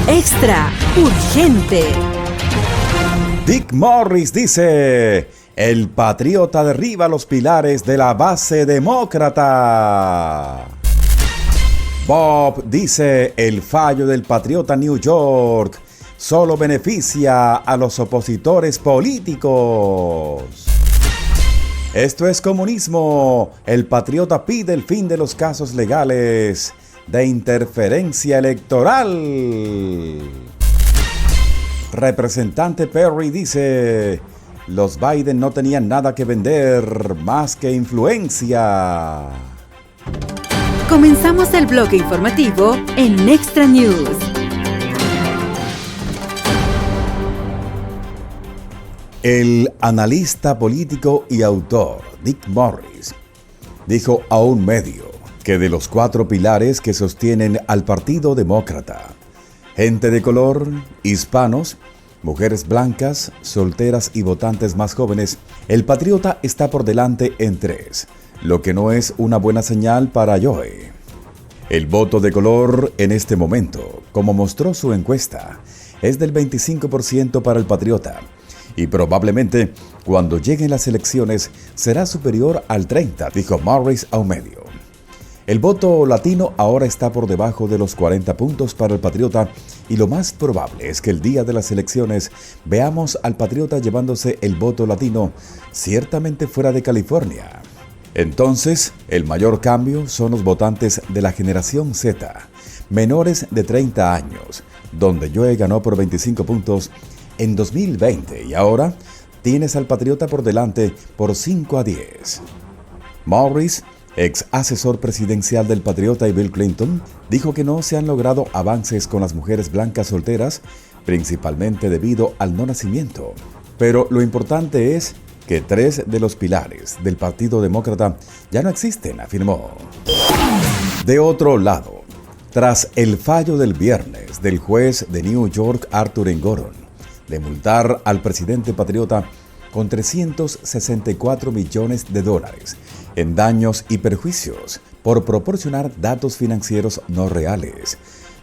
Extra urgente. Dick Morris dice: el patriota derriba los pilares de la base demócrata. Bob dice: el fallo del patriota New York solo beneficia a los opositores políticos. Esto es comunismo. El patriota pide el fin de los casos legales de interferencia electoral. Representante Perry dice: los Biden no tenían nada que vender más que influencia. Comenzamos el bloque informativo en Extra News. El analista político y autor Dick Morris dijo a un medio que de los 4 pilares que sostienen al Partido Demócrata, gente de color, hispanos, mujeres blancas, solteras y votantes más jóvenes, el patriota está por delante en 3, lo que no es una buena señal para Joe. El voto de color en este momento, como mostró su encuesta, es del 25% para el patriota, y probablemente cuando lleguen las elecciones será superior al 30%, dijo Morris a un medio. El voto latino ahora está por debajo de los 40 puntos para el patriota, y lo más probable es que el día de las elecciones veamos al patriota llevándose el voto latino, ciertamente fuera de California. Entonces, el mayor cambio son los votantes de la generación Z, menores de 30 años, donde Joe ganó por 25 puntos en 2020 y ahora tienes al patriota por delante por 5-10. Morris, ex asesor presidencial del patriota y Bill Clinton, dijo que no se han logrado avances con las mujeres blancas solteras, principalmente debido al no nacimiento. Pero lo importante es que 3 de los pilares del Partido Demócrata ya no existen, afirmó. De otro lado, tras el fallo del viernes del juez de New York Arthur Engoron de multar al presidente patriota con $364 millones en daños y perjuicios por proporcionar datos financieros no reales,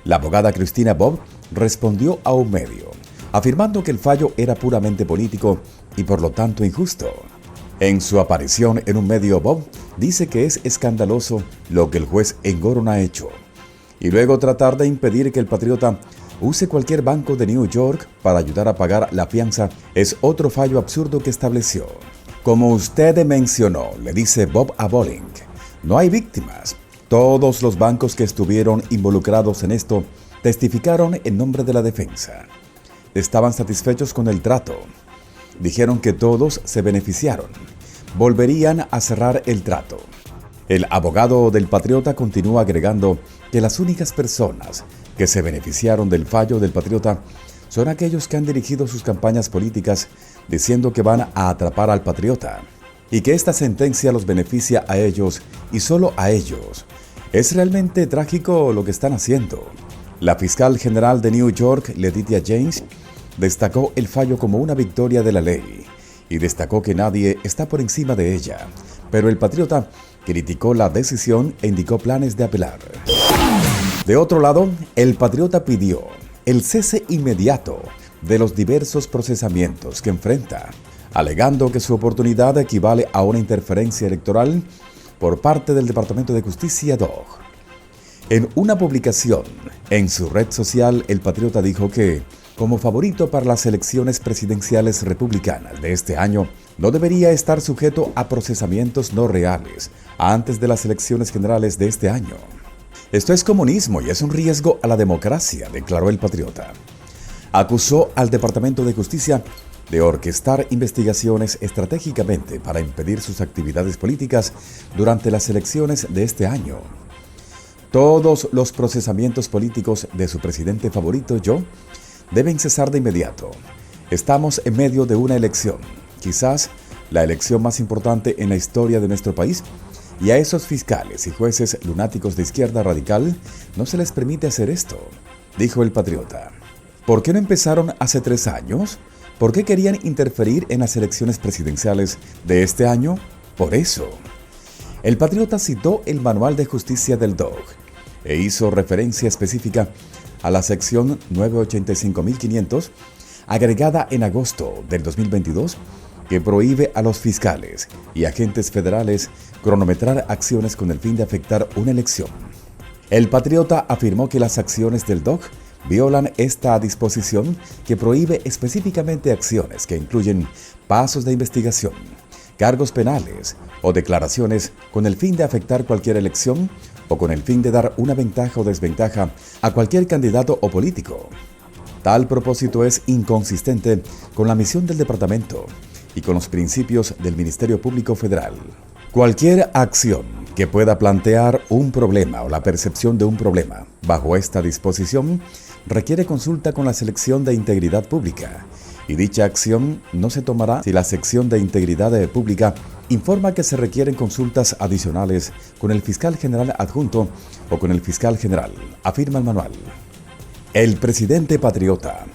la abogada Christina Bobb respondió a un medio, afirmando que el fallo era puramente político y por lo tanto injusto. En su aparición en un medio, Bobb dice que es escandaloso lo que el juez Engoron ha hecho, y luego tratar de impedir que el patriota use cualquier banco de New York para ayudar a pagar la fianza es otro fallo absurdo que estableció. Como usted mencionó, le dice Bob a Bolling, no hay víctimas. Todos los bancos que estuvieron involucrados en esto testificaron en nombre de la defensa. Estaban satisfechos con el trato. Dijeron que todos se beneficiaron. Volverían a cerrar el trato. El abogado del patriota continúa agregando que las únicas personas que se beneficiaron del fallo del patriota son aquellos que han dirigido sus campañas políticas diciendo que van a atrapar al patriota y que esta sentencia los beneficia a ellos y solo a ellos. Es realmente trágico lo que están haciendo. La fiscal general de New York, Letitia James, destacó el fallo como una victoria de la ley y destacó que nadie está por encima de ella, pero el patriota criticó la decisión e indicó planes de apelar. De otro lado, el patriota pidió el cese inmediato de los diversos procesamientos que enfrenta, alegando que su oportunidad equivale a una interferencia electoral por parte del Departamento de Justicia DOJ. En una publicación en su red social, el patriota dijo que, como favorito para las elecciones presidenciales republicanas de este año, no debería estar sujeto a procesamientos no reales antes de las elecciones generales de este año. Esto es comunismo y es un riesgo a la democracia, declaró el patriota. Acusó al Departamento de Justicia de orquestar investigaciones estratégicamente para impedir sus actividades políticas durante las elecciones de este año. Todos los procesamientos políticos de su presidente favorito, Joe, deben cesar de inmediato. Estamos en medio de una elección, quizás la elección más importante en la historia de nuestro país, y a esos fiscales y jueces lunáticos de izquierda radical no se les permite hacer esto, dijo el patriota. ¿Por qué no empezaron hace 3 años? ¿Por qué querían interferir en las elecciones presidenciales de este año? Por eso. El patriota citó el Manual de Justicia del DOJ e hizo referencia específica a la sección 985.500, agregada en agosto del 2022, que prohíbe a los fiscales y agentes federales cronometrar acciones con el fin de afectar una elección. El patriota afirmó que las acciones del DOC violan esta disposición que prohíbe específicamente acciones que incluyen pasos de investigación, cargos penales o declaraciones con el fin de afectar cualquier elección o con el fin de dar una ventaja o desventaja a cualquier candidato o político. Tal propósito es inconsistente con la misión del departamento y con los principios del Ministerio Público Federal. Cualquier acción que pueda plantear un problema o la percepción de un problema bajo esta disposición requiere consulta con la Sección de Integridad Pública, y dicha acción no se tomará si la Sección de Integridad Pública informa que se requieren consultas adicionales con el fiscal general adjunto o con el fiscal general, afirma el manual. El presidente patriota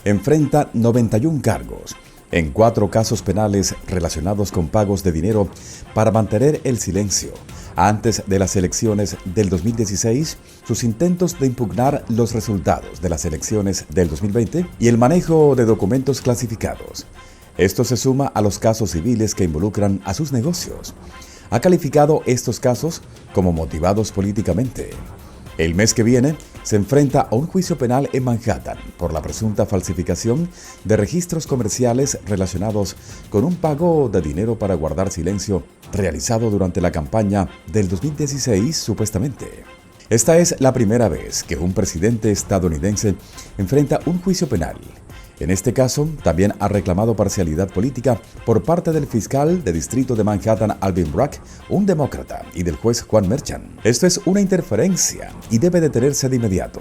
enfrenta 91 cargos en 4 casos penales relacionados con pagos de dinero para mantener el silencio antes de las elecciones del 2016, sus intentos de impugnar los resultados de las elecciones del 2020 y el manejo de documentos clasificados. Esto se suma a los casos civiles que involucran a sus negocios. Ha calificado estos casos como motivados políticamente. El mes que viene se enfrenta a un juicio penal en Manhattan por la presunta falsificación de registros comerciales relacionados con un pago de dinero para guardar silencio realizado durante la campaña del 2016 supuestamente. Esta es la primera vez que un presidente estadounidense enfrenta un juicio penal. En este caso, también ha reclamado parcialidad política por parte del fiscal de distrito de Manhattan, Alvin Bragg, un demócrata, y del juez Juan Merchan. Esto es una interferencia y debe detenerse de inmediato.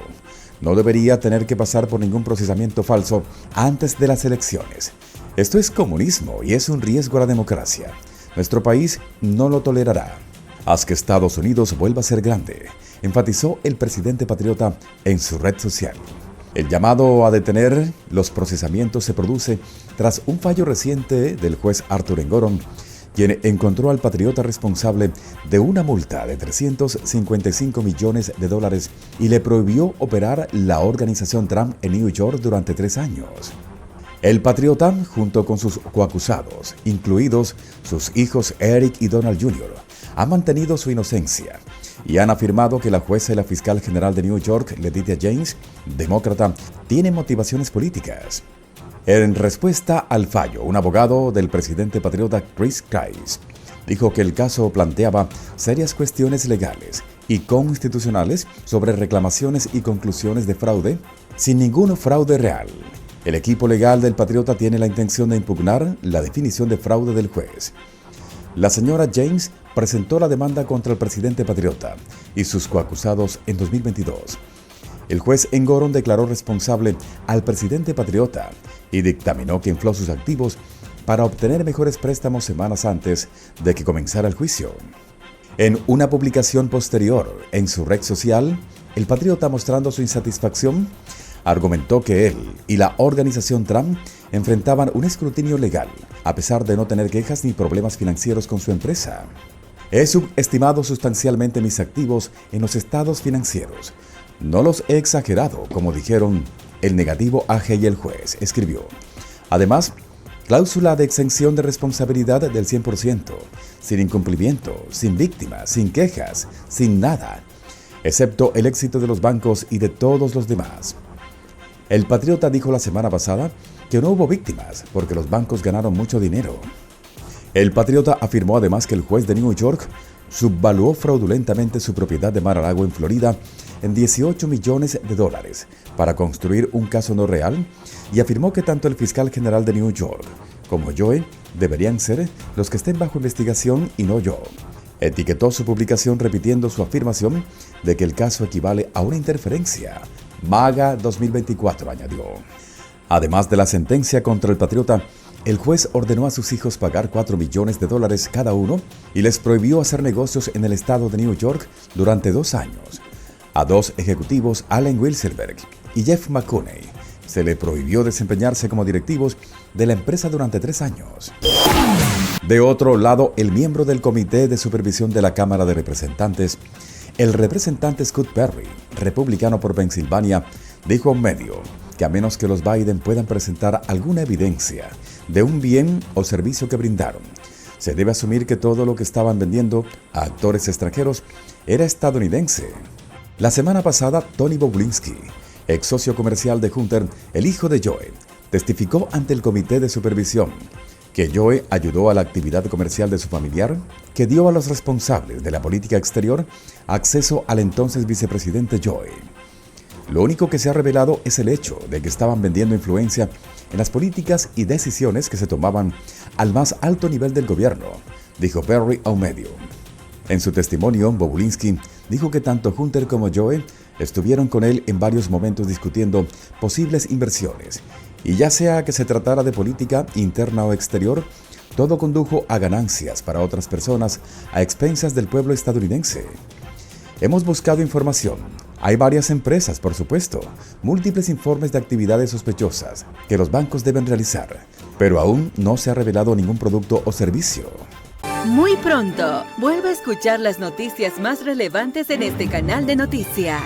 No debería tener que pasar por ningún procesamiento falso antes de las elecciones. Esto es comunismo y es un riesgo a la democracia. Nuestro país no lo tolerará. Haz que Estados Unidos vuelva a ser grande, enfatizó el presidente patriota en su red social. El llamado a detener los procesamientos se produce tras un fallo reciente del juez Arthur Engoron, quien encontró al patriota responsable de una multa de $355 millones y le prohibió operar la organización Trump en New York durante 3 años. El patriota, junto con sus coacusados, incluidos sus hijos Eric y Donald Jr., ha mantenido su inocencia y han afirmado que la jueza y la fiscal general de New York, Letitia James, demócrata, tienen motivaciones políticas. En respuesta al fallo, un abogado del presidente patriota, Chris Price, dijo que el caso planteaba serias cuestiones legales y constitucionales sobre reclamaciones y conclusiones de fraude, sin ningún fraude real. El equipo legal del patriota tiene la intención de impugnar la definición de fraude del juez. La señora James presentó la demanda contra el presidente patriota y sus coacusados en 2022. El juez Engoron declaró responsable al presidente patriota y dictaminó que infló sus activos para obtener mejores préstamos semanas antes de que comenzara el juicio. En una publicación posterior en su red social, el patriota, mostrando su insatisfacción, argumentó que él y la organización Trump enfrentaban un escrutinio legal, a pesar de no tener quejas ni problemas financieros con su empresa. He subestimado sustancialmente mis activos en los estados financieros. No los he exagerado, como dijeron el negativo AG y el juez, escribió. Además, cláusula de exención de responsabilidad del 100%, sin incumplimiento, sin víctimas, sin quejas, sin nada, excepto el éxito de los bancos y de todos los demás. El patriota dijo la semana pasada que no hubo víctimas porque los bancos ganaron mucho dinero. El patriota afirmó además que el juez de New York subvaluó fraudulentamente su propiedad de Mar-a-Lago en Florida en $18 millones para construir un caso no real, y afirmó que tanto el fiscal general de New York como Joe deberían ser los que estén bajo investigación y no yo. Etiquetó su publicación repitiendo su afirmación de que el caso equivale a una interferencia. MAGA 2024, añadió. Además de la sentencia contra el patriota, el juez ordenó a sus hijos pagar $4 millones cada uno y les prohibió hacer negocios en el estado de New York durante 2 años. A 2 ejecutivos, Allen Weisselberg y Jeff McConaughey, se le prohibió desempeñarse como directivos de la empresa durante 3 años. De otro lado, el miembro del Comité de Supervisión de la Cámara de Representantes, el representante Scott Perry, republicano por Pensilvania, dijo a un medio que a menos que los Biden puedan presentar alguna evidencia de un bien o servicio que brindaron, se debe asumir que todo lo que estaban vendiendo a actores extranjeros era estadounidense. La semana pasada, Tony Bobulinski, ex socio comercial de Hunter, el hijo de Joe, testificó ante el comité de supervisión que Joe ayudó a la actividad comercial de su familiar, que dio a los responsables de la política exterior acceso al entonces vicepresidente Joe. Lo único que se ha revelado es el hecho de que estaban vendiendo influencia en las políticas y decisiones que se tomaban al más alto nivel del gobierno, dijo Perry a un medio. En su testimonio, Bobulinski dijo que tanto Hunter como Joe estuvieron con él en varios momentos discutiendo posibles inversiones, y ya sea que se tratara de política interna o exterior, todo condujo a ganancias para otras personas a expensas del pueblo estadounidense. Hemos buscado información. Hay varias empresas, por supuesto, múltiples informes de actividades sospechosas que los bancos deben realizar, pero aún no se ha revelado ningún producto o servicio. Muy pronto, vuelve a escuchar las noticias más relevantes en este canal de noticias.